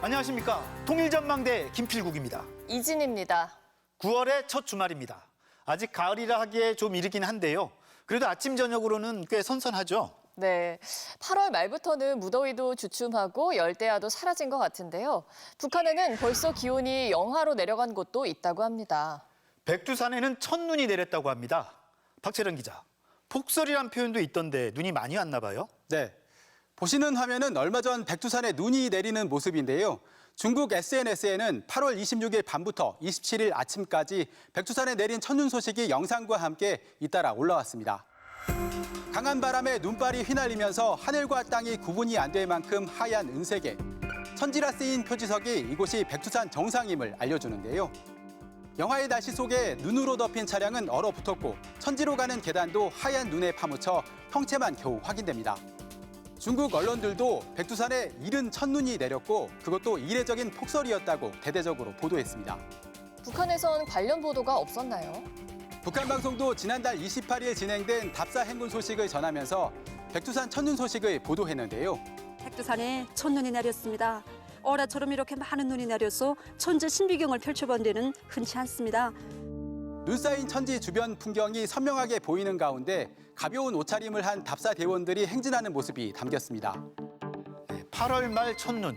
안녕하십니까. 통일전망대 김필국입니다. 이진입니다. 9월의 첫 주말입니다. 아직 가을이라 하기에 좀 이르긴 한데요. 그래도 아침 저녁으로는 꽤 선선하죠. 네, 8월 말부터는 무더위도 주춤하고 열대야도 사라진 것 같은데요. 북한에는 벌써 기온이 영하로 내려간 곳도 있다고 합니다. 백두산에는 첫눈이 내렸다고 합니다. 박채련 기자, 폭설이란 표현도 있던데 눈이 많이 왔나 봐요? 네, 보시는 화면은 얼마 전 백두산에 눈이 내리는 모습인데요. 중국 SNS에는 8월 26일 밤부터 27일 아침까지 백두산에 내린 첫눈 소식이 영상과 함께 잇따라 올라왔습니다. 강한 바람에 눈발이 휘날리면서 하늘과 땅이 구분이 안 될 만큼 하얀 은색에 천지라 쓰인 표지석이 이곳이 백두산 정상임을 알려주는데요. 영하의 날씨 속에 눈으로 덮인 차량은 얼어붙었고 천지로 가는 계단도 하얀 눈에 파묻혀 형체만 겨우 확인됩니다. 중국 언론들도 백두산에 이른 첫눈이 내렸고 그것도 이례적인 폭설이었다고 대대적으로 보도했습니다. 북한에선 관련 보도가 없었나요? 북한 방송도 지난달 28일 진행된 답사 행군 소식을 전하면서 백두산 첫눈 소식을 보도했는데요. 백두산에 첫눈이 내렸습니다. 어라처럼 이렇게 많은 눈이 내려서 천지 신비경을 펼쳐본 데는 흔치 않습니다. 눈 쌓인 천지 주변 풍경이 선명하게 보이는 가운데 가벼운 옷차림을 한 답사 대원들이 행진하는 모습이 담겼습니다. 8월 말 첫눈,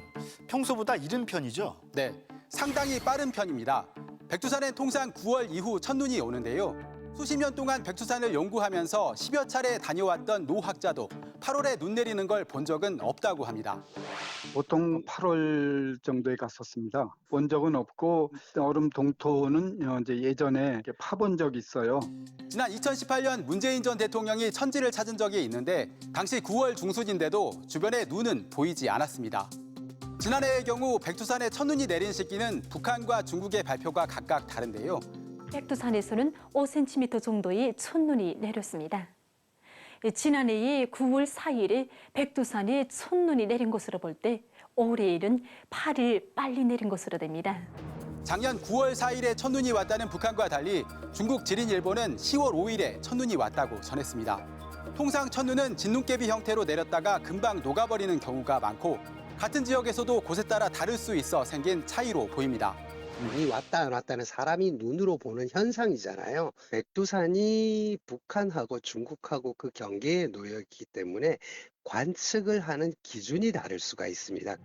평소보다 이른 편이죠? 네, 상당히 빠른 편입니다. 백두산엔 통상 9월 이후 첫눈이 오는데요. 수십 년 동안 백두산을 연구하면서 10여 차례 다녀왔던 노 학자도 8월에 눈 내리는 걸 본 적은 없다고 합니다. 보통 8월 정도에 갔었습니다. 본 적은 없고 얼음 동토는 이제 예전에 이렇게 파본 적이 있어요. 지난 2018년 문재인 전 대통령이 천지를 찾은 적이 있는데 당시 9월 중순인데도 주변에 눈은 보이지 않았습니다. 지난해의 경우 백두산에 첫눈이 내린 시기는 북한과 중국의 발표가 각각 다른데요. 백두산에서는 5cm 정도의 첫눈이 내렸습니다. 지난해의 9월 4일에 백두산에 첫눈이 내린 것으로 볼 때 올해일은 8일 빨리 내린 것으로 됩니다. 작년 9월 4일에 첫눈이 왔다는 북한과 달리 중국 지린일보는 10월 5일에 첫눈이 왔다고 전했습니다. 통상 첫눈은 진눈깨비 형태로 내렸다가 금방 녹아버리는 경우가 많고 같은 지역에서도 곳에 따라 다를 수 있어 생긴 차이로 보입니다. 눈이 왔다 안 왔다는 사람이 눈으로 보는 현상이잖아요. 백두산이 북한하고 중국하고 그 경계에 놓여 있기 때문에 관측을 하는 기준이 다를 수가 있습니다.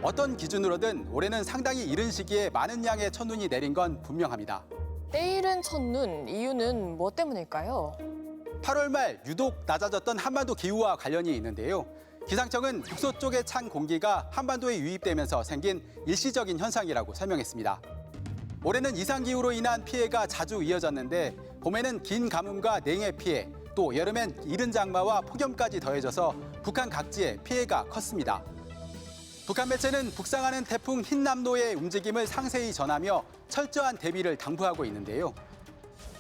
어떤 기준으로든 올해는 상당히 이른 시기에 많은 양의 첫눈이 내린 건 분명합니다. 때이른 첫눈, 이유는 뭐 때문일까요? 8월 말 유독 낮아졌던 한반도 기후와 관련이 있는데요. 기상청은 북서쪽의 찬 공기가 한반도에 유입되면서 생긴 일시적인 현상이라고 설명했습니다. 올해는 이상기후로 인한 피해가 자주 이어졌는데 봄에는 긴 가뭄과 냉해 피해, 또 여름엔 이른 장마와 폭염까지 더해져서 북한 각지에 피해가 컸습니다. 북한 매체는 북상하는 태풍 흰남노의 움직임을 상세히 전하며 철저한 대비를 당부하고 있는데요.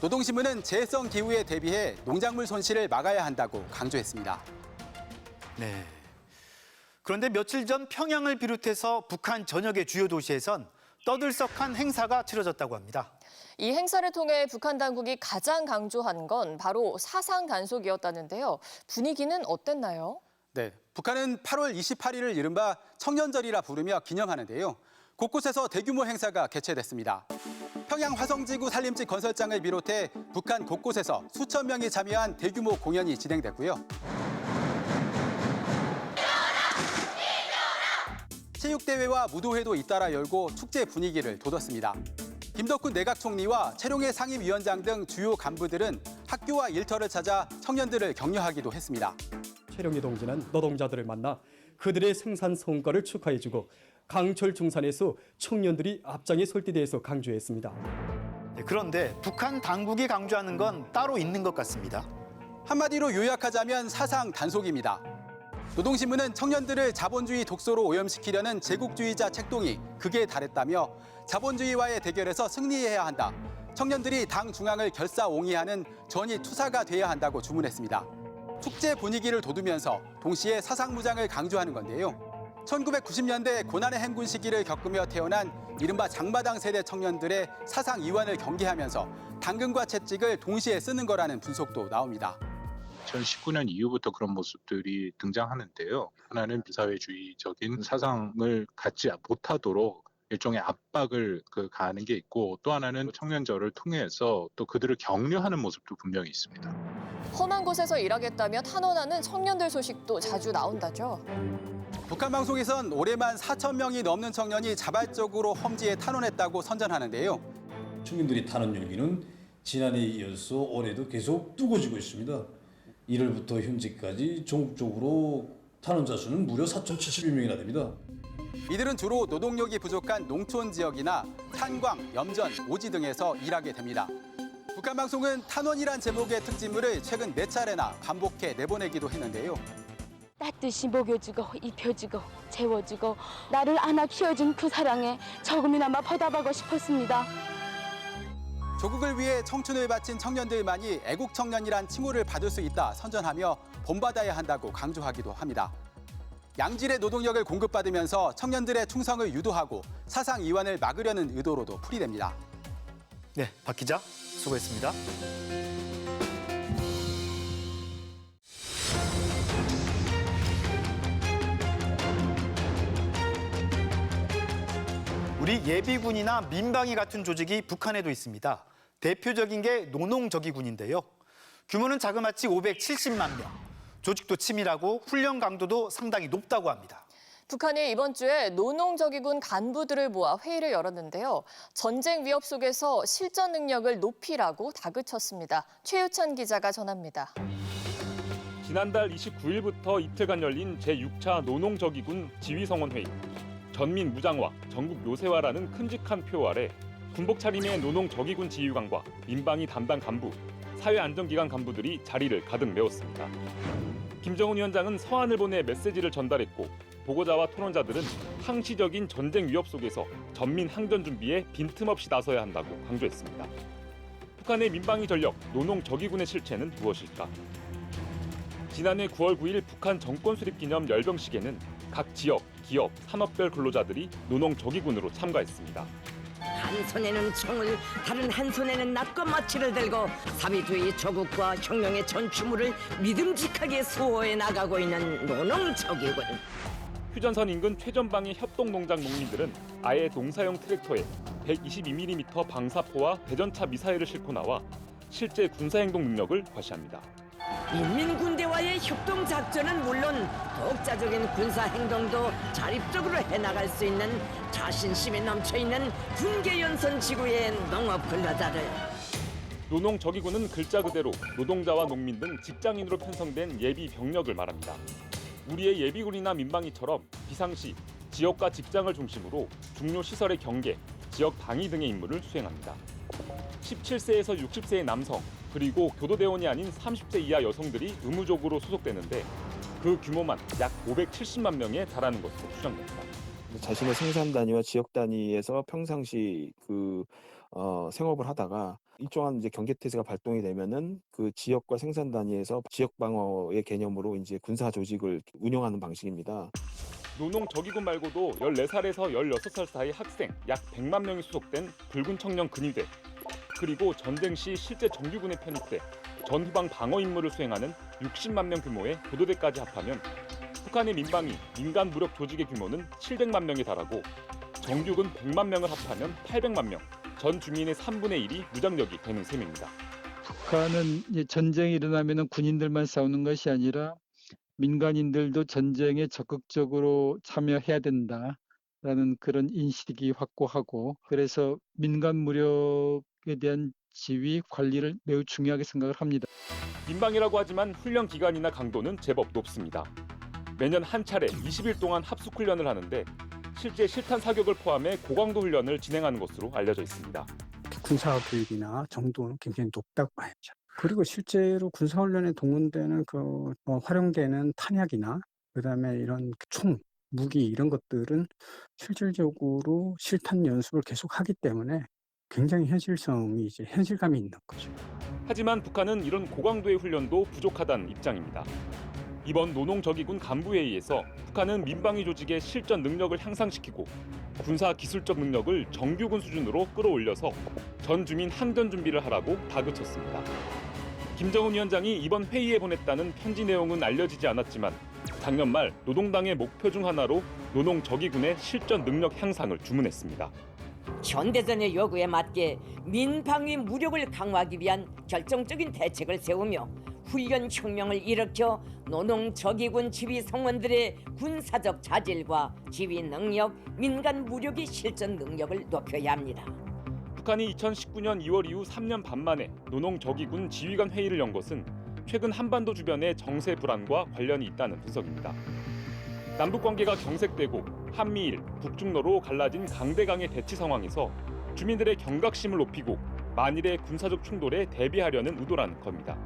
노동신문은 재해성 기후에 대비해 농작물 손실을 막아야 한다고 강조했습니다. 네. 그런데 며칠 전 평양을 비롯해서 북한 전역의 주요 도시에선 떠들썩한 행사가 치러졌다고 합니다. 이 행사를 통해 북한 당국이 가장 강조한 건 바로 사상 단속이었다는데요. 분위기는 어땠나요? 네, 북한은 8월 28일을 이른바 청년절이라 부르며 기념하는데요. 곳곳에서 대규모 행사가 개최됐습니다. 평양 화성지구 산림지 건설장을 비롯해 북한 곳곳에서 수천 명이 참여한 대규모 공연이 진행됐고요. 체육대회와 무도회도 잇따라 열고 축제 분위기를 돋웠습니다. 김덕훈 내각총리와 최룡해 상임위원장 등 주요 간부들은 학교와 일터를 찾아 청년들을 격려하기도 했습니다. 최룡해 동지는 노동자들을 만나 그들의 생산 성과를 축하해주고 강철 중산에서 청년들이 앞장에 설 때 대해서 강조했습니다. 네, 그런데 북한 당국이 강조하는 건 따로 있는 것 같습니다. 한마디로 요약하자면 사상 단속입니다. 노동신문은 청년들을 자본주의 독소로 오염시키려는 제국주의자 책동이 극에 달했다며 자본주의와의 대결에서 승리해야 한다. 청년들이 당 중앙을 결사옹위하는 전의투사가 돼야 한다고 주문했습니다. 축제 분위기를 돋우면서 동시에 사상무장을 강조하는 건데요. 1990년대 고난의 행군 시기를 겪으며 태어난 이른바 장마당 세대 청년들의 사상 이완을 경계하면서 당근과 채찍을 동시에 쓰는 거라는 분석도 나옵니다. 2019년 이후부터 그런 모습들이 등장하는데요. 하나는 비사회주의적인 사상을 갖지 못하도록 일종의 압박을 가하는 게 있고, 또 하나는 청년절을 통해서 또 그들을 격려하는 모습도 분명히 있습니다. 험한 곳에서 일하겠다며 탄원하는 청년들 소식도 자주 나온다죠. 북한 방송에선 올해만 4천 명이 넘는 청년이 자발적으로 험지에 탄원했다고 선전하는데요. 청년들이 탄원 열기는 지난해에 이어서 올해도 계속 뜨거워지고 있습니다. 1월부터 현재까지 전국적으로 탄원자 수는 무려 4,071명이나 됩니다. 이들은 주로 노동력이 부족한 농촌 지역이나 탄광, 염전, 오지 등에서 일하게 됩니다. 북한 방송은 탄원이란 제목의 특집물을 최근 4차례나 반복해 내보내기도 했는데요. 따뜻이 먹여주고 입혀주고 재워주고 나를 안아 키워준 그 사랑에 조금이나마 보답하고 싶었습니다. 조국을 위해 청춘을 바친 청년들만이 애국 청년이란 칭호를 받을 수 있다 선전하며 본받아야 한다고 강조하기도 합니다. 양질의 노동력을 공급받으면서 청년들의 충성을 유도하고 사상 이완을 막으려는 의도로도 풀이됩니다. 네, 박 기자 수고했습니다. 우리 예비군이나 민방위 같은 조직이 북한에도 있습니다. 대표적인 게 노농저기군인데요. 규모는 자그마치 570만 명. 조직도 치밀하고 훈련 강도도 상당히 높다고 합니다. 북한이 이번 주에 노농저기군 간부들을 모아 회의를 열었는데요. 전쟁 위협 속에서 실전 능력을 높이라고 다그쳤습니다. 최유찬 기자가 전합니다. 지난달 29일부터 이틀간 열린 제6차 노농저기군 지휘성원회의. 전민 무장화, 전국 요새화라는 큼직한 표 아래 군복 차림의 노농저기군 지휘관과 민방위 담당 간부, 사회안전기관 간부들이 자리를 가득 메웠습니다. 김정은 위원장은 서한을 보내 메시지를 전달했고, 보고자와 토론자들은 항시적인 전쟁 위협 속에서 전민 항전 준비에 빈틈없이 나서야 한다고 강조했습니다. 북한의 민방위 전력, 노농저기군의 실체는 무엇일까? 지난해 9월 9일 북한 정권 수립 기념 열병식에는 각 지역, 기업, 산업별 근로자들이 노농저기군으로 참가했습니다. 한 손에는 총을, 다른 한 손에는 낫과 마치를 들고 사비주의 조국과 혁명의 전추물을 믿음직하게 수호해 나가고 있는 노농저기군. 휴전선 인근 최전방의 협동농장 농민들은 아예 농사용 트랙터에 122mm 방사포와 대전차 미사일을 싣고 나와 실제 군사행동 능력을 과시합니다. 인민군대와의 협동작전은 물론 독자적인 군사행동도 자립적으로 해나갈 수 있는 자신심이 넘쳐있는 군계연선 지구의 농업근로자들. 노농저기군은 글자 그대로 노동자와 농민 등 직장인으로 편성된 예비 병력을 말합니다. 우리의 예비군이나 민방위처럼 비상시 지역과 직장을 중심으로 중요 시설의 경계, 지역 방위 등의 임무를 수행합니다. 17세에서 60세의 남성, 그리고 교도대원이 아닌 30세 이하 여성들이 의무적으로 소속되는데 그 규모만 약 570만 명에 달하는 것으로 추정됩니다. 자신의 생산 단위와 지역 단위에서 평상시 생업을 하다가 일정한 이제 경계태세가 발동이 되면은 그 지역과 생산 단위에서 지역 방어의 개념으로 이제 군사 조직을 운영하는 방식입니다. 노농저기군 말고도 14살에서 16살 사이 학생 약 100만 명이 소속된 붉은 청년 근위대, 그리고 전쟁 시 실제 정규군에 편입돼 전후방 방어 임무를 수행하는 60만 명 규모의 교도대까지 합하면 북한의 민방위, 민간 무력 조직의 규모는 700만 명에 달하고 정규군 100만 명을 합하면 800만 명, 전 주민의 3분의 1이 무장력이 되는 셈입니다. 북한은 전쟁이 일어나면 군인들만 싸우는 것이 아니라 민간인들도 전쟁에 적극적으로 참여해야 된다라는 그런 인식이 확고하고, 그래서 민간 무력에 대한 지휘, 관리를 매우 중요하게 생각을 합니다. 민방위라고 하지만 훈련 기간이나 강도는 제법 높습니다. 매년 한 차례 20일 동안 합숙 훈련을 하는데 실제 실탄 사격을 포함해 고강도 훈련을 진행하는 것으로 알려져 있습니다. 군사 교육이나 정도는 굉장히 높다고 봐야죠. 그리고 실제로 군사훈련에 동원되는 활용되는 탄약이나 그다음에 이런 총, 무기 이런 것들은 실질적으로 실탄 연습을 계속 하기 때문에 굉장히 현실감이 있는 거죠. 하지만 북한은 이런 고강도의 훈련도 부족하다는 입장입니다. 이번 노농저기군 간부회의에서 북한은 민방위 조직의 실전 능력을 향상시키고 군사 기술적 능력을 정규군 수준으로 끌어올려서 전 주민 항전 준비를 하라고 다그쳤습니다. 김정은 위원장이 이번 회의에 보냈다는 편지 내용은 알려지지 않았지만 작년 말 노동당의 목표 중 하나로 노농저기군의 실전 능력 향상을 주문했습니다. 현대전의 요구에 맞게 민방위 무력을 강화하기 위한 결정적인 대책을 세우며 훈련 혁명을 일으켜 노농저기군 지휘 성원들의 군사적 자질과 지휘 능력, 민간 무력의 실전 능력을 높여야 합니다. 북한이 2019년 2월 이후 3년 반 만에 노농저기군 지휘관 회의를 연 것은 최근 한반도 주변의 정세 불안과 관련이 있다는 분석입니다. 남북 관계가 경색되고 한미일, 북중로로 갈라진 강대강의 대치 상황에서 주민들의 경각심을 높이고 만일의 군사적 충돌에 대비하려는 의도라는 겁니다.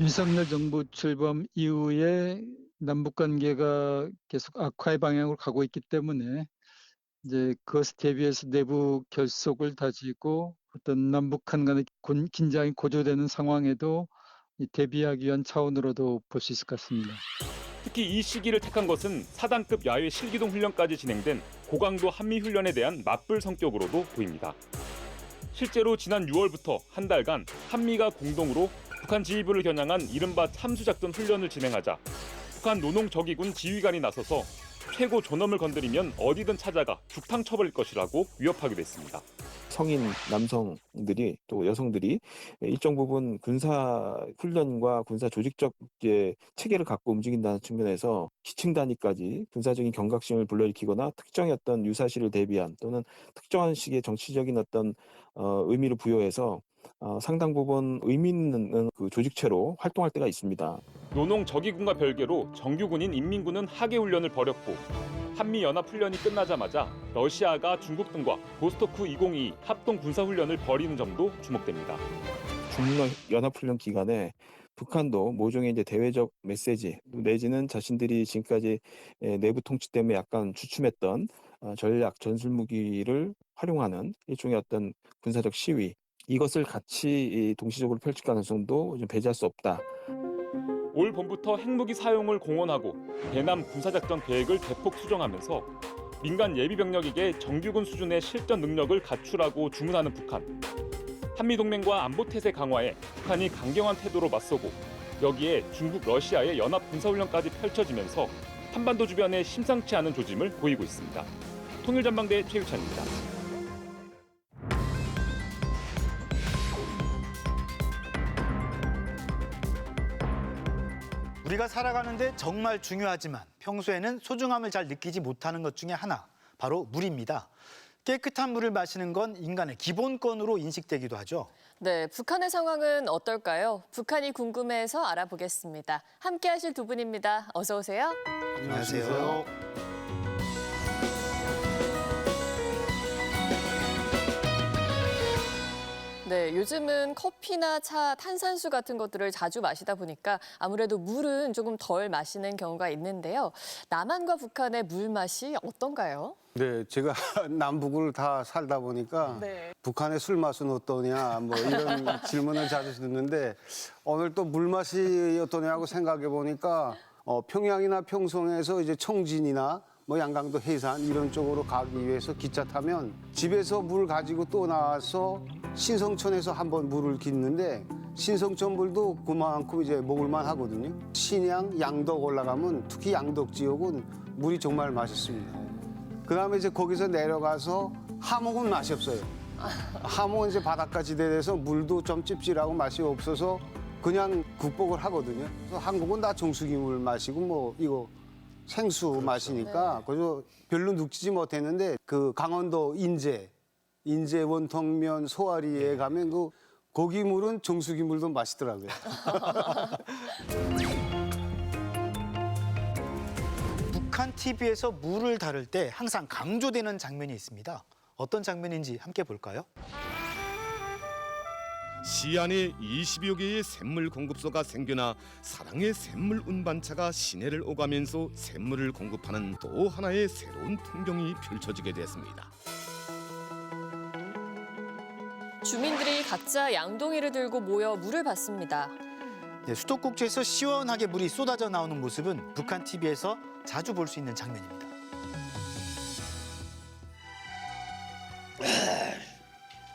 윤석열 정부 출범 이후에 남북 관계가 계속 악화의 방향으로 가고 있기 때문에 이제 그것에 대비해서 내부 결속을 다지고 어떤 남북한 간의 긴장이 고조되는 상황에도 대비하기 위한 차원으로도 볼 수 있을 것 같습니다. 특히 이 시기를 택한 것은 사단급 야외 실기동 훈련까지 진행된 고강도 한미 훈련에 대한 맞불 성격으로도 보입니다. 실제로 지난 6월부터 한 달간 한미가 공동으로 북한 지휘부를 겨냥한 이른바 참수작전 훈련을 진행하자 북한 노농저기군 지휘관이 나서서 최고 존엄을 건드리면 어디든 찾아가 죽탕 쳐버릴 것이라고 위협하기도 했습니다. 성인 남성들이 또 여성들이 일정 부분 군사 훈련과 군사 조직적 체계를 갖고 움직인다는 측면에서 기층 단위까지 군사적인 경각심을 불러일으키거나 특정의 어떤 유사시를 대비한 또는 특정한 식의 정치적인 어떤 의미를 부여해서 상당 부분 의미 있는 그 조직체로 활동할 때가 있습니다. 노농저기군과 별개로 정규군인 인민군은 하계훈련을 벌였고 한미연합훈련이 끝나자마자 러시아가 중국 등과 보스토크 2022 합동군사훈련을 벌이는 점도 주목됩니다. 중러 연합훈련 기간에 북한도 모종의 이제 대외적 메시지 내지는 자신들이 지금까지 내부 통치 때문에 약간 주춤했던 전략 전술 무기를 활용하는 일종의 어떤 군사적 시위 이것을 같이 동시적으로 펼칠 가능성도 좀 배제할 수 없다. 올 봄부터 핵무기 사용을 공언하고 대남 군사작전 계획을 대폭 수정하면서 민간 예비병력에게 정규군 수준의 실전 능력을 갖추라고 주문하는 북한. 한미동맹과 안보태세 강화에 북한이 강경한 태도로 맞서고 여기에 중국, 러시아의 연합 군사훈련까지 펼쳐지면서 한반도 주변에 심상치 않은 조짐을 보이고 있습니다. 통일전망대 최유찬입니다. 우리가 살아가는데 정말 중요하지만 평소에는 소중함을 잘 느끼지 못하는 것 중에 하나, 바로 물입니다. 깨끗한 물을 마시는 건 인간의 기본권으로 인식되기도 하죠. 네, 북한의 상황은 어떨까요? 북한이 궁금해서 알아보겠습니다. 함께 하실 두 분입니다. 어서 오세요. 안녕하세요. 네, 요즘은 커피나 차, 탄산수 같은 것들을 자주 마시다 보니까 아무래도 물은 조금 덜 마시는 경우가 있는데요. 남한과 북한의 물 맛이 어떤가요? 네, 제가 남북을 다 살다 보니까 북한의 술 맛은 어떠냐 뭐 이런 질문을 자주 듣는데 오늘 또 물 맛이 어떠냐고 생각해 보니까 평양이나 평성에서 이제 청진이나 뭐 양강도 해산 이런 쪽으로 가기 위해서 기차 타면 집에서 물 가지고 또 나와서 신성천에서 한번 물을 깃는데 신성천 물도 그만큼 이제 먹을만 하거든요. 신양, 양덕 올라가면 특히 양덕 지역은 물이 정말 맛있습니다. 그다음에 이제 거기서 내려가서 하목은 맛이 없어요. 하목은 이제 바닷가 지대에서 물도 좀 찝찝하고 맛이 없어서 그냥 극복을 하거든요. 그래서 한국은 다 정수기 물 마시고 뭐 이거 생수 마시니까 그래서 별로 눅지지 못했는데 그 강원도 인제 원통면 소아리에 가면 그 고기 물은 정수기 물도 맛있더라고요. 북한 TV에서 물을 다룰 때 항상 강조되는 장면이 있습니다. 어떤 장면인지 함께 볼까요? 시안에 20여 개의 샘물 공급소가 생겨나 사랑의 샘물 운반차가 시내를 오가면서 샘물을 공급하는 또 하나의 새로운 풍경이 펼쳐지게 됐습니다. 주민들이 각자 양동이를 들고 모여 물을 받습니다. 네, 수도꼭지에서 시원하게 물이 쏟아져 나오는 모습은 북한 TV에서 자주 볼 수 있는 장면입니다.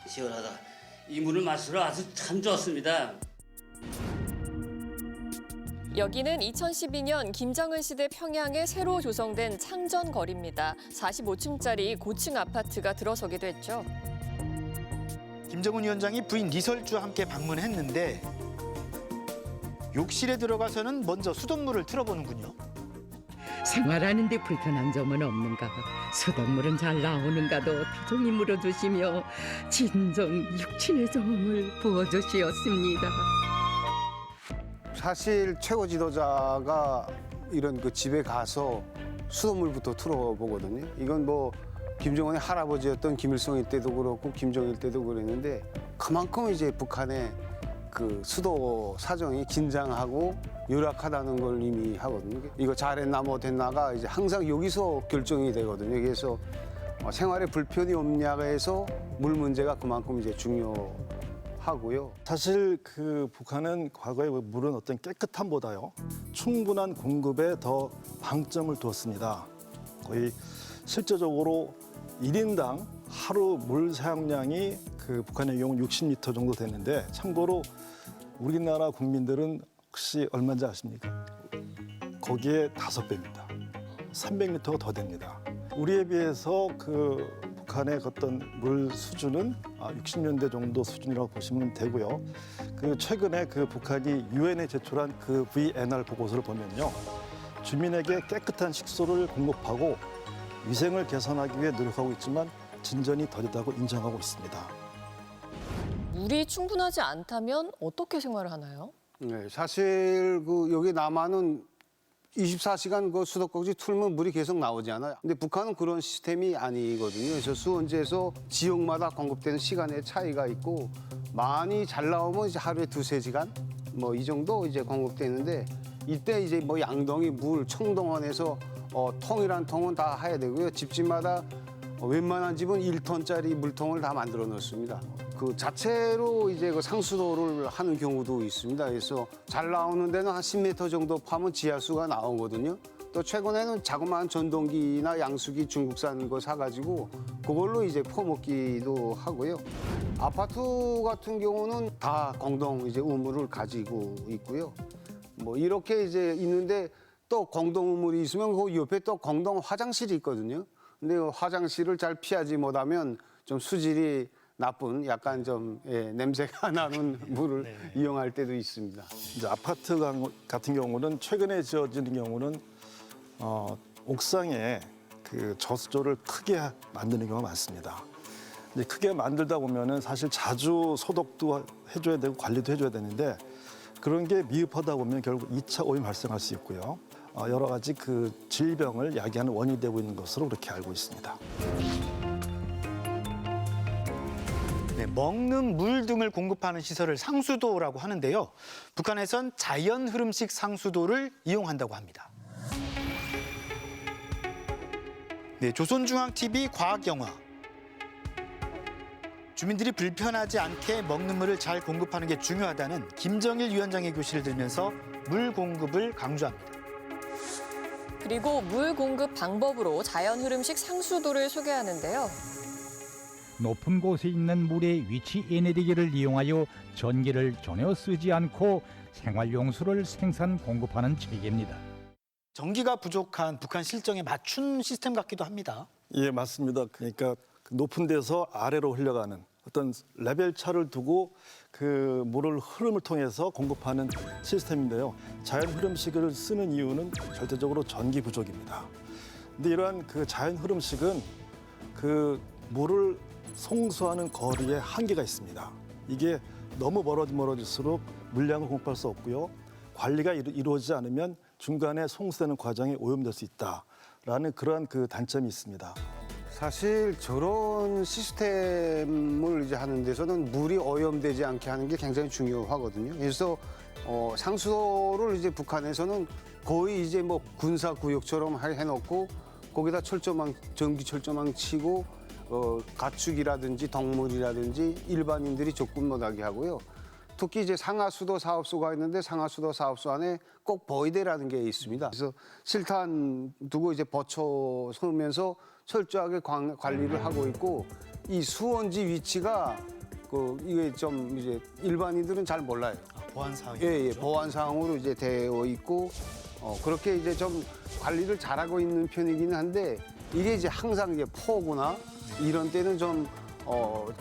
시원하다. 이 물을 마시러 아주 참 좋습니다. 여기는 2012년 김정은 시대 평양에 새로 조성된 창전거리입니다. 45층짜리 고층 아파트가 들어서기도 했죠. 김정은 위원장이 부인 리설주와 함께 방문했는데 욕실에 들어가서는 먼저 수돗물을 틀어보는군요. 생활하는 데 불편한 점은 없는가? 수돗물은 잘 나오는가도 타종이 물어주시며 진정 육친의 정을 부어주시었습니다. 사실 최고 지도자가 이런 그 집에 가서 수돗물부터 틀어보거든요. 이건 뭐 김정은의 할아버지였던 김일성 때도 그렇고 김정일 때도 그랬는데 그만큼 이제 북한의 그 수도 사정이 긴장하고 열악하다는 걸 의미하거든요. 이거 잘했나 못했나가 이제 항상 여기서 결정이 되거든요. 그래서 생활에 불편이 없냐에서 물 문제가 그만큼 이제 중요하고요. 사실 그 북한은 과거에 물은 어떤 깨끗함보다요 충분한 공급에 더 방점을 두었습니다. 거의 실제적으로 1인당 하루 물 사용량이 그 북한의 경우 60리터 정도 되는데 참고로 우리나라 국민들은 혹시 얼마인지 아십니까? 거기에 5배입니다. 300리터가 더 됩니다. 우리에 비해서 그 북한의 어떤 물 수준은 60년대 정도 수준이라고 보시면 되고요. 그 최근에 그 북한이 유엔에 제출한 그 VNR 보고서를 보면요. 주민에게 깨끗한 식수를 공급하고 위생을 개선하기 위해 노력하고 있지만 진전이 더디다고 인정하고 있습니다. 물이 충분하지 않다면 어떻게 생활을 하나요? 네, 사실 그 여기 남한은 24시간 그 수도꼭지 틀면 물이 계속 나오지 않아요. 근데 북한은 그런 시스템이 아니거든요. 그래서 수원지에서 지역마다 공급되는 시간의 차이가 있고 많이 잘 나오면 이제 하루에 2-3시간 뭐 이 정도 이제 공급되는데 이때 이제 뭐 양동이 물 청동원에서 통이란 통은 다 해야 되고요. 집집마다 웬만한 집은 1톤짜리 물통을 다 만들어 놓습니다. 그 자체로 이제 그 상수도를 하는 경우도 있습니다. 그래서 잘 나오는 데는 한 10m 정도 파면 지하수가 나오거든요. 또 최근에는 자그마한 전동기나 양수기 중국산 거 사가지고 그걸로 이제 퍼먹기도 하고요. 아파트 같은 경우는 다 공동 이제 우물을 가지고 있고요. 뭐 이렇게 이제 있는데 또 공동 우물이 있으면 그 옆에 또 공동 화장실이 있거든요. 근데 화장실을 잘 피하지 못하면 좀 수질이 나쁜 약간 좀 냄새가 나는 물을 이용할 때도 있습니다. 이제 아파트 같은 경우는 최근에 지어지는 경우는 옥상에 그 저수조를 크게 만드는 경우가 많습니다. 이제 크게 만들다 보면은 사실 자주 소독도 해줘야 되고 관리도 해줘야 되는데 그런 게 미흡하다 보면 결국 2차 오염 발생할 수 있고요. 여러 가지 그 질병을 야기하는 원인이 되고 있는 것으로 그렇게 알고 있습니다. 네, 먹는 물 등을 공급하는 시설을 상수도라고 하는데요. 북한에선 자연 흐름식 상수도를 이용한다고 합니다. 네, 조선중앙TV 과학영화. 주민들이 불편하지 않게 먹는 물을 잘 공급하는 게 중요하다는 김정일 위원장의 교시를 들면서 물 공급을 강조합니다. 그리고 물 공급 방법으로 자연 흐름식 상수도를 소개하는데요. 높은 곳에 있는 물의 위치 에너지를 이용하여 전기를 전혀 쓰지 않고 생활용수를 생산 공급하는 체계입니다. 전기가 부족한 북한 실정에 맞춘 시스템 같기도 합니다. 예, 맞습니다. 그러니까 높은 데서 아래로 흘러가는 어떤 레벨 차를 두고 그 물을 흐름을 통해서 공급하는 시스템인데요. 자연 흐름식을 쓰는 이유는 절대적으로 전기 부족입니다. 근데 이러한 그 자연 흐름식은 그 물을 송수하는 거리에 한계가 있습니다. 이게 너무 멀어질수록 물량을 공급할 수 없고요. 관리가 이루어지지 않으면 중간에 송수되는 과정이 오염될 수 있다라는 그러한 그 단점이 있습니다. 사실 저런 시스템을 이제 하는 데서는 물이 오염되지 않게 하는 게 굉장히 중요하거든요. 그래서 상수도를 이제 북한에서는 거의 이제 뭐 군사구역처럼 해놓고 거기다 전기 철조망 치고 가축이라든지 동물이라든지 일반인들이 접근 못하게 하고요. 특히 이제 상하수도 사업소가 있는데 상하수도 사업소 안에 꼭 보이대라는 게 있습니다. 그래서 실탄 두고 이제 버쳐 서면서 철저하게 관리를 하고 있고 이 수원지 위치가 이게 좀 이제 일반인들은 잘 몰라요. 보안 사항이 예, 보안 사항으로 이제 되어 있고 그렇게 이제 좀 관리를 잘하고 있는 편이기는 한데 이게 이제 항상 이제 폭우나 이런 때는 좀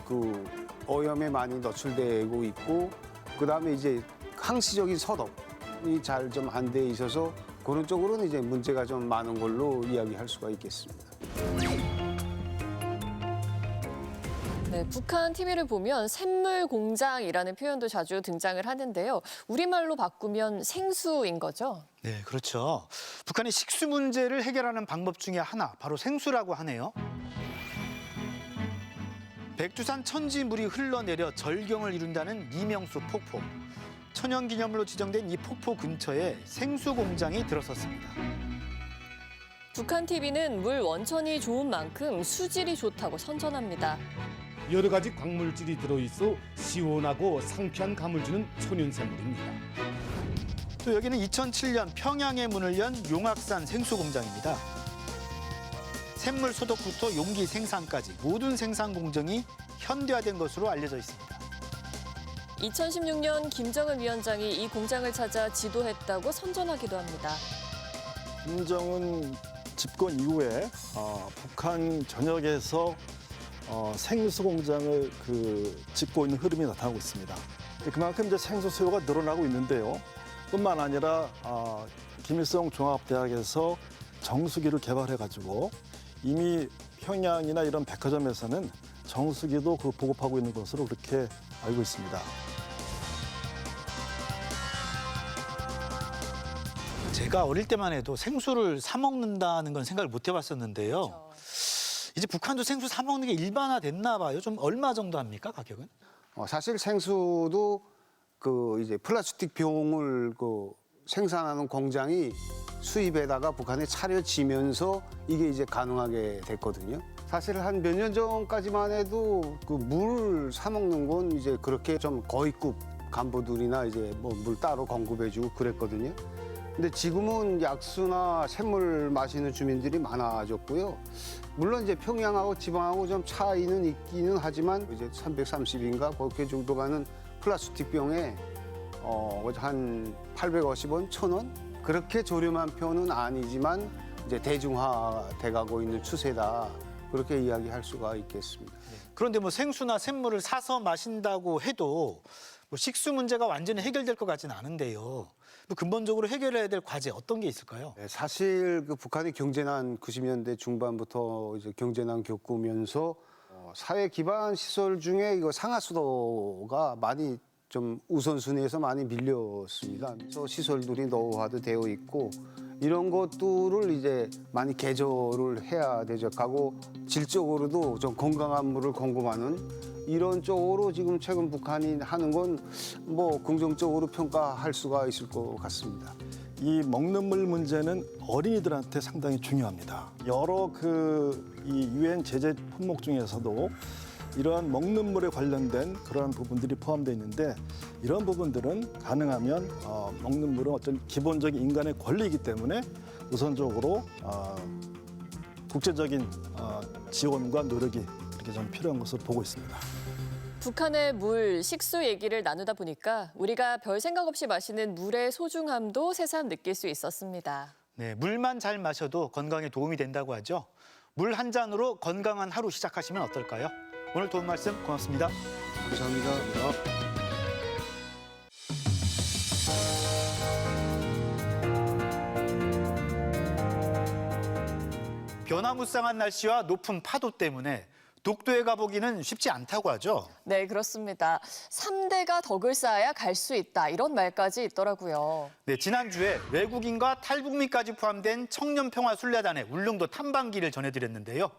그 오염에 많이 노출되고 있고 그다음에 이제 항시적인 소독이 잘 좀 안 돼 있어서 그런 쪽으로는 이제 문제가 좀 많은 걸로 이야기할 수가 있겠습니다. 네, 북한 TV를 보면 샘물 공장이라는 표현도 자주 등장을 하는데요. 우리말로 바꾸면 생수인 거죠? 네, 그렇죠. 북한의 식수 문제를 해결하는 방법 중에 하나, 바로 생수라고 하네요. 백두산 천지 물이 흘러내려 절경을 이룬다는 이명수 폭포. 천연기념물로 지정된 이 폭포 근처에 생수 공장이 들어섰습니다. 북한 TV는 물 원천이 좋은 만큼 수질이 좋다고 선전합니다. 여러 가지 광물질이 들어있어 시원하고 상쾌한 감을 주는 천연샘물입니다. 또 여기는 2007년 평양에 문을 연 용악산 생수 공장입니다. 샘물 소독부터 용기 생산까지 모든 생산 공정이 현대화된 것으로 알려져 있습니다. 2016년 김정은 위원장이 이 공장을 찾아 지도했다고 선전하기도 합니다. 김정은 집권 이후에 북한 전역에서 생수 공장을 짓고 있는 흐름이 나타나고 있습니다. 그만큼 이제 생수 수요가 늘어나고 있는데요. 뿐만 아니라 김일성 종합대학에서 정수기를 개발해가지고 이미 평양이나 이런 백화점에서는 정수기도 보급하고 있는 것으로 그렇게 알고 있습니다. 제가 어릴 때만 해도 생수를 사 먹는다는 건 생각을 못 해봤었는데요. 그렇죠. 이제 북한도 생수 사 먹는 게 일반화됐나 봐요. 좀 얼마 정도 합니까, 가격은? 사실 생수도 이제 플라스틱 병을 생산하는 공장이 수입에다가 북한에 차려지면서 이게 이제 가능하게 됐거든요. 사실 한 몇 년 전까지만 해도 물 사 먹는 건 이제 그렇게 좀 고위급 간부들이나 이제 물 따로 공급해주고 그랬거든요. 근데 지금은 약수나 샘물 마시는 주민들이 많아졌고요. 물론 이제 평양하고 지방하고 좀 차이는 있기는 하지만 이제 330인가 그렇게 정도 가는 플라스틱 병에 한 850원, 1,000원 그렇게 저렴한 편은 아니지만 이제 대중화돼 가고 있는 추세다. 그렇게 이야기할 수가 있겠습니다. 그런데 생수나 샘물을 사서 마신다고 해도 식수 문제가 완전히 해결될 것 같지는 않은데요. 근본적으로 해결해야 될 과제 어떤 게 있을까요? 네, 사실 북한이 경제난 90년대 중반부터 이제 경제난 겪으면서 사회 기반 시설 중에 이거 상하수도가 많이 좀 우선순위에서 많이 밀렸습니다. 그래서 시설들이 노후화도 있고 이런 것들을 이제 많이 개조를 해야 되죠. 하고 질적으로도 좀 건강한 물을 공급하는 이런 쪽으로 지금 최근 북한이 하는 건 긍정적으로 평가할 수가 있을 것 같습니다. 이 먹는 물 문제는 어린이들한테 상당히 중요합니다. 여러 이 유엔 제재 품목 중에서도 이러한 먹는 물에 관련된 그러한 부분들이 포함되어 있는데 이런 부분들은 가능하면 먹는 물은 어떤 기본적인 인간의 권리이기 때문에 우선적으로 국제적인 지원과 노력이 그렇게 좀 필요한 것으로 보고 있습니다. 북한의 물, 식수 얘기를 나누다 보니까 우리가 별 생각 없이 마시는 물의 소중함도 새삼 느낄 수 있었습니다. 네, 물만 잘 마셔도 건강에 도움이 된다고 하죠. 물 한 잔으로 건강한 하루 시작하시면 어떨까요? 오늘 도움 말씀 고맙습니다. 감사합니다. 변화무쌍한 날씨와 높은 파도 때문에 독도에 가보기는 쉽지 않다고 하죠. 네, 그렇습니다. 3대가 덕을 쌓아야 갈 수 있다. 이런 말까지 있더라고요. 네, 지난주에 외국인과 탈북민까지 포함된 청년평화순례단의 울릉도 탐방기를 전해드렸는데요.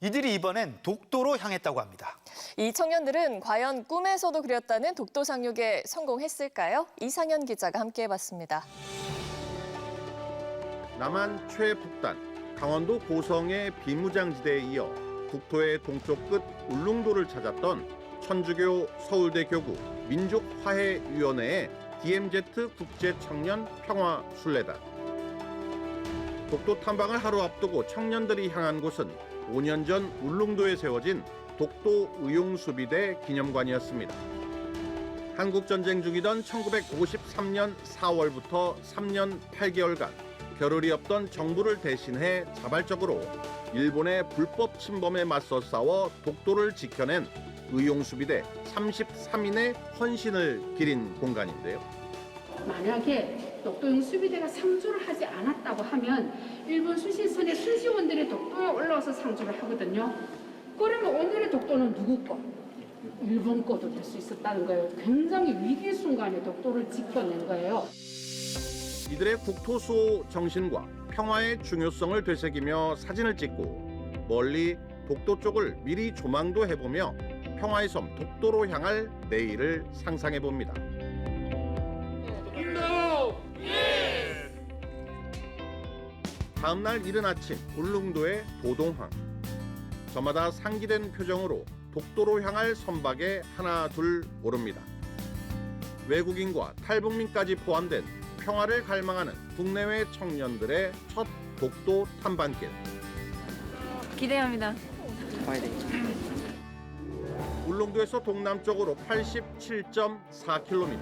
이들이 이번엔 독도로 향했다고 합니다. 이 청년들은 과연 꿈에서도 그렸다는 독도 상륙에 성공했을까요? 이상현 기자가 함께해봤습니다. 남한 최북단, 강원도 고성의 비무장지대에 이어 국토의 동쪽 끝 울릉도를 찾았던 천주교 서울대 교구 민족화해위원회의 DMZ 국제청년 평화순례단. 독도 탐방을 하루 앞두고 청년들이 향한 곳은 5년 전 울릉도에 세워진 독도 의용수비대 기념관이었습니다. 한국전쟁 중이던 1953년 4월부터 3년 8개월간 겨를이 없던 정부를 대신해 자발적으로 일본의 불법 침범에 맞서 싸워 독도를 지켜낸 의용수비대 33인의 헌신을 기린 공간인데요. 만약에 독도용 수비대가 상주를 하지 않았다고 하면 일본 수신선의 수시원들이 독도에 올라와서 상주를 하거든요. 그러면 오늘의 독도는 누구 거? 일본 거도 될 수 있었다는 거예요. 굉장히 위기 순간에 독도를 지켜낸 거예요. 이들의 국토수호 정신과 평화의 중요성을 되새기며 사진을 찍고 멀리 독도 쪽을 미리 조망도 해보며 평화의 섬 독도로 향할 내일을 상상해봅니다. 다음 날 이른 아침 울릉도의 도동항. 저마다 상기된 표정으로 독도로 향할 선박에 하나 둘 오릅니다. 외국인과 탈북민까지 포함된 평화를 갈망하는 국내외 청년들의 첫 독도 탐방길. 기대합니다. 울릉도에서 동남쪽으로 87.4km.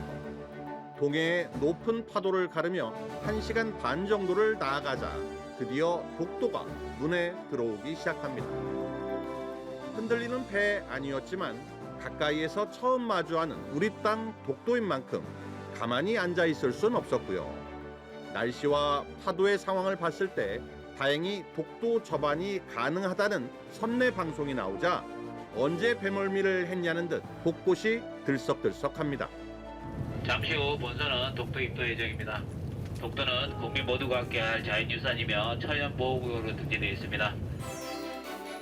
동해의 높은 파도를 가르며 1시간 반 정도를 나아가자 드디어 독도가 눈에 들어오기 시작합니다. 흔들리는 배 아니었지만 가까이에서 처음 마주하는 우리 땅 독도인 만큼 가만히 앉아 있을 순 없었고요. 날씨와 파도의 상황을 봤을 때 다행히 독도 접안이 가능하다는 선내 방송이 나오자 언제 배멀미를 했냐는 듯 곳곳이 들썩들썩합니다. 잠시 후 본선은 독도 입도 예정입니다. 독도는 국민 모두가 함께할 자연유산이며 천연보호구역으로 등재되어 있습니다.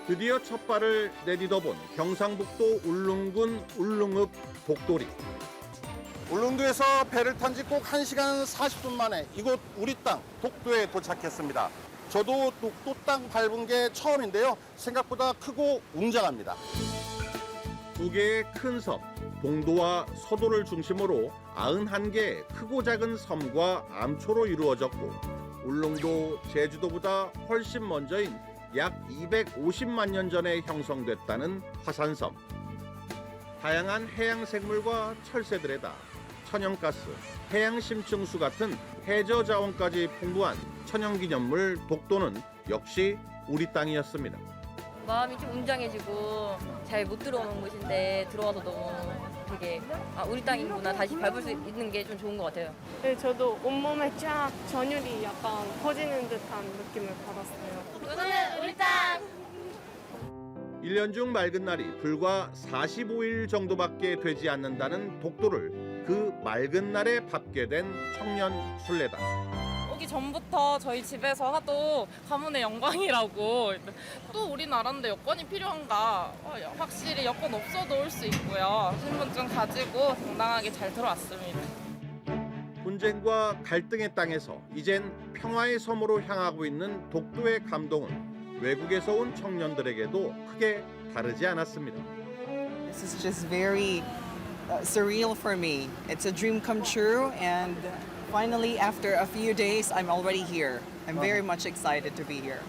드디어 첫 발을 내딛어본 경상북도 울릉군 울릉읍 독도리. 울릉도에서 배를 탄 지 꼭 1시간 40분 만에 이곳 우리 땅 독도에 도착했습니다. 저도 독도 땅 밟은 게 처음인데요. 생각보다 크고 웅장합니다. 두 개의 큰 섬, 동도와 서도를 중심으로 91개의 크고 작은 섬과 암초로 이루어졌고 울릉도, 제주도보다 훨씬 먼저인 약 250만 년 전에 형성됐다는 화산섬. 다양한 해양 생물과 철새들에다 천연가스, 해양심층수 같은 해저 자원까지 풍부한 천연기념물 독도는 역시 우리 땅이었습니다. 마음이 좀 웅장해지고 잘 못 들어오는 곳인데 들어와서 너무 되게 우리 땅이구나 다시 밟을 수 있는 게 좀 좋은 것 같아요. 네, 저도 온몸에 쫙 전율이 약간 퍼지는 듯한 느낌을 받았어요. 오늘 우리 땅! 1년 중 맑은 날이 불과 45일 정도밖에 되지 않는다는 독도를 그 맑은 날에 밟게 된 청년 순례단. 오기 전부터 저희 집에서 하도 가문의 영광이라고 또 우리나라인데 여권이 필요한가 확실히 여권 없어도 올 수 있고요. 신분증 가지고 당당하게 잘 들어왔습니다. 분쟁과 갈등의 땅에서 이젠 평화의 섬으로 향하고 있는 독도의 감동은 외국에서 온 청년들에게도 크게 다르지 않았습니다. This is just very surreal for me. It's a dream come true and finally after a few days I'm already here. I'm very much excited to be here.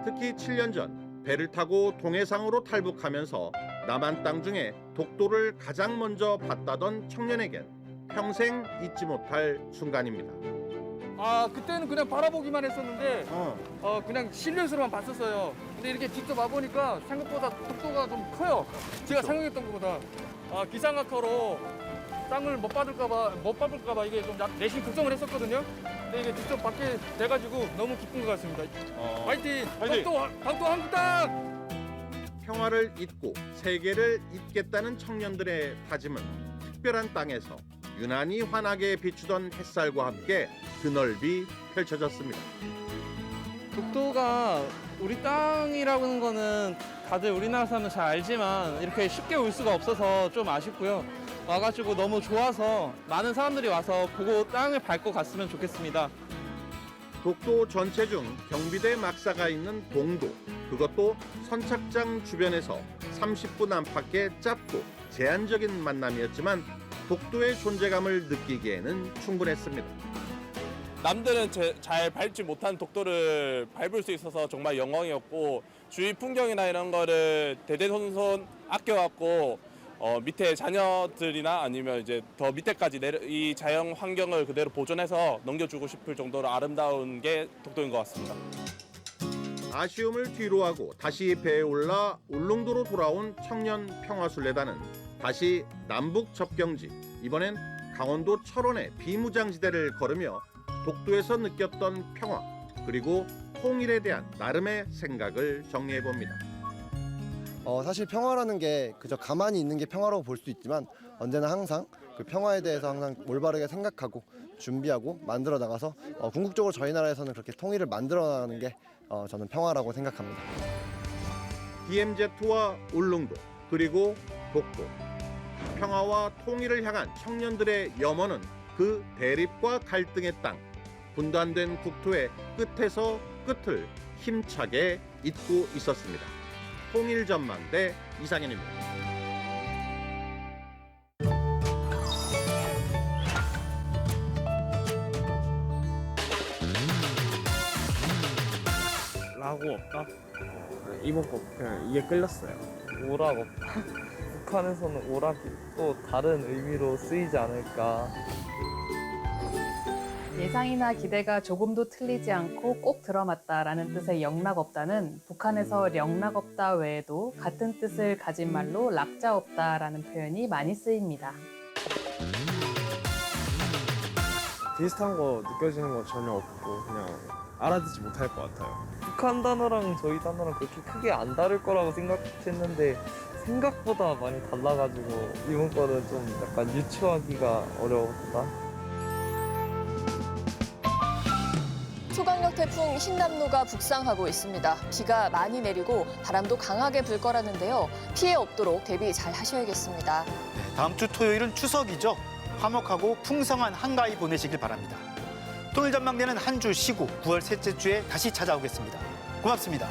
특히 7년 전 배를 타고 동해상으로 탈북하면서 남한 땅 중에 독도를 가장 먼저 봤다던 청년에겐 평생 잊지 못할 순간입니다. 그때는 그냥 바라보기만 했었는데 그냥 실루엣으로만 봤었어요. 근데 이렇게 직접 와보니까 생각보다 독도가 좀 커요. 제가 생각했던 것보다 기상학과로 땅을 못 밟을까봐 이게 좀 내심 걱정을 했었거든요. 근데 이게 직접 받게 돼가지고 너무 기쁜 것 같습니다. 화이팅! 독도 한국 땅! 평화를 잇고 세계를 잇겠다는 청년들의 다짐은 특별한 땅에서 유난히 환하게 비추던 햇살과 함께 드넓이 펼쳐졌습니다. 독도가 우리 땅이라는 거는 다들 우리나라 사람은 잘 알지만 이렇게 쉽게 올 수가 없어서 좀 아쉽고요. 와가지고 너무 좋아서 많은 사람들이 와서 보고 땅을 밟고 갔으면 좋겠습니다. 독도 전체 중 경비대 막사가 있는 동도, 그것도 선착장 주변에서 30분 안팎의 짧고 제한적인 만남이었지만 독도의 존재감을 느끼기에는 충분했습니다. 남들은 잘 밟지 못한 독도를 밟을 수 있어서 정말 영광이었고 주위 풍경이나 이런 거를 대대손손 아껴왔고 밑에 자녀들이나 아니면 이제 더 밑에까지 이 자연 환경을 그대로 보존해서 넘겨주고 싶을 정도로 아름다운 게 독도인 것 같습니다. 아쉬움을 뒤로하고 다시 배에 올라 울릉도로 돌아온 청년 평화순례단은 다시 남북 접경지, 이번엔 강원도 철원의 비무장지대를 걸으며 독도에서 느꼈던 평화, 그리고 통일에 대한 나름의 생각을 정리해봅니다. 사실 평화라는 게 그저 가만히 있는 게 평화라고 볼 수 있지만 언제나 항상 그 평화에 대해서 항상 올바르게 생각하고 준비하고 만들어 나가서 궁극적으로 저희 나라에서는 그렇게 통일을 만들어 나가는 게 저는 평화라고 생각합니다. DMZ와 울릉도, 그리고 독도. 평화와 통일을 향한 청년들의 염원은 그 대립과 갈등의 땅, 분단된 국토의 끝에서 끝을 힘차게 잇고 있었습니다. 통일전망대 이상현입니다. 라고 없다? 이번 거 그냥 이게 끌렸어요. 오락 없다. 북한에서는 오락이 또 다른 의미로 쓰이지 않을까. 예상이나 기대가 조금도 틀리지 않고 꼭 들어맞다라는 뜻의 영락없다는 북한에서 영락없다 외에도 같은 뜻을 가진 말로 락자없다라는 표현이 많이 쓰입니다. 비슷한 거 느껴지는 건 전혀 없고 그냥 알아듣지 못할 것 같아요. 북한 단어랑 저희 단어랑 그렇게 크게 안 다를 거라고 생각했는데 생각보다 많이 달라가지고 이번 거는 좀 약간 유추하기가 어려웠다. 초강력 태풍 흰남노가 북상하고 있습니다. 비가 많이 내리고 바람도 강하게 불 거라는데요. 피해 없도록 대비 잘 하셔야겠습니다. 다음 주 토요일은 추석이죠. 화목하고 풍성한 한가위 보내시길 바랍니다. 통일전망대는 한 주 쉬고 9월 셋째 주에 다시 찾아오겠습니다. 고맙습니다.